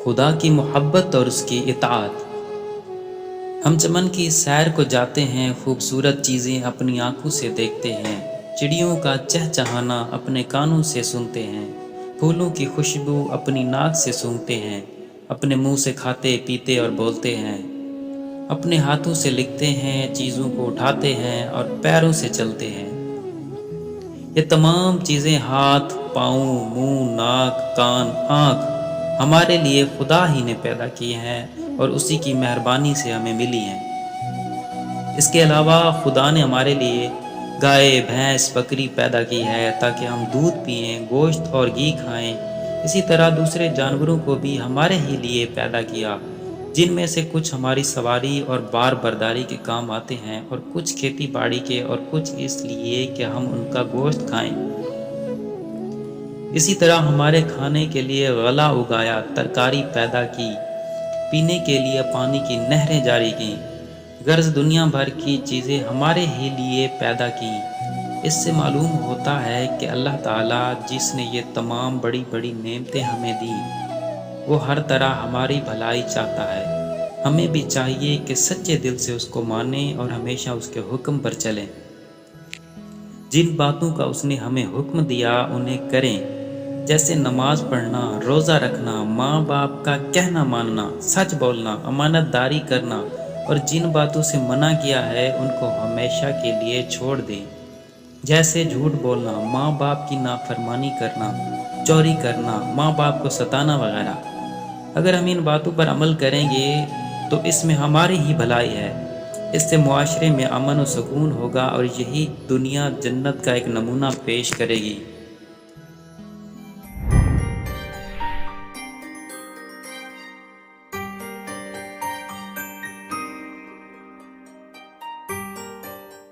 خدا کی محبت اور اس کی اطاعت۔ ہم چمن کی سیر کو جاتے ہیں، خوبصورت چیزیں اپنی آنکھوں سے دیکھتے ہیں، چڑیوں کا چہچہانا اپنے کانوں سے سنتے ہیں، پھولوں کی خوشبو اپنی ناک سے سونگھتے ہیں، اپنے منہ سے کھاتے پیتے اور بولتے ہیں، اپنے ہاتھوں سے لکھتے ہیں، چیزوں کو اٹھاتے ہیں اور پیروں سے چلتے ہیں۔ یہ تمام چیزیں ہاتھ، پاؤں، منہ، ناک، کان، آنکھ ہمارے لیے خدا ہی نے پیدا کی ہیں اور اسی کی مہربانی سے ہمیں ملی ہیں۔ اس کے علاوہ خدا نے ہمارے لیے گائے، بھینس، بکری پیدا کی ہے تاکہ ہم دودھ پئیں، گوشت اور گھی کھائیں۔ اسی طرح دوسرے جانوروں کو بھی ہمارے ہی لیے پیدا کیا، جن میں سے کچھ ہماری سواری اور بار برداری کے کام آتے ہیں، اور کچھ کھیتی باڑی کے، اور کچھ اس لیے کہ ہم ان کا گوشت کھائیں۔ اسی طرح ہمارے کھانے کے لیے غلہ اگایا، ترکاری پیدا کی، پینے کے لیے پانی کی نہریں جاری کیں، غرض دنیا بھر کی چیزیں ہمارے ہی لیے پیدا کیں۔ اس سے معلوم ہوتا ہے کہ اللہ تعالیٰ جس نے یہ تمام بڑی بڑی نعمتیں ہمیں دیں، وہ ہر طرح ہماری بھلائی چاہتا ہے۔ ہمیں بھی چاہیے کہ سچے دل سے اس کو مانیں اور ہمیشہ اس کے حکم پر چلیں۔ جن باتوں کا اس نے ہمیں حکم دیا انہیں کریں، جیسے نماز پڑھنا، روزہ رکھنا، ماں باپ کا کہنا ماننا، سچ بولنا، امانت داری کرنا، اور جن باتوں سے منع کیا ہے ان کو ہمیشہ کے لیے چھوڑ دیں، جیسے جھوٹ بولنا، ماں باپ کی نافرمانی کرنا، چوری کرنا، ماں باپ کو ستانا وغیرہ۔ اگر ہم ان باتوں پر عمل کریں گے تو اس میں ہماری ہی بھلائی ہے۔ اس سے معاشرے میں امن و سکون ہوگا اور یہی دنیا جنت کا ایک نمونہ پیش کرے گی۔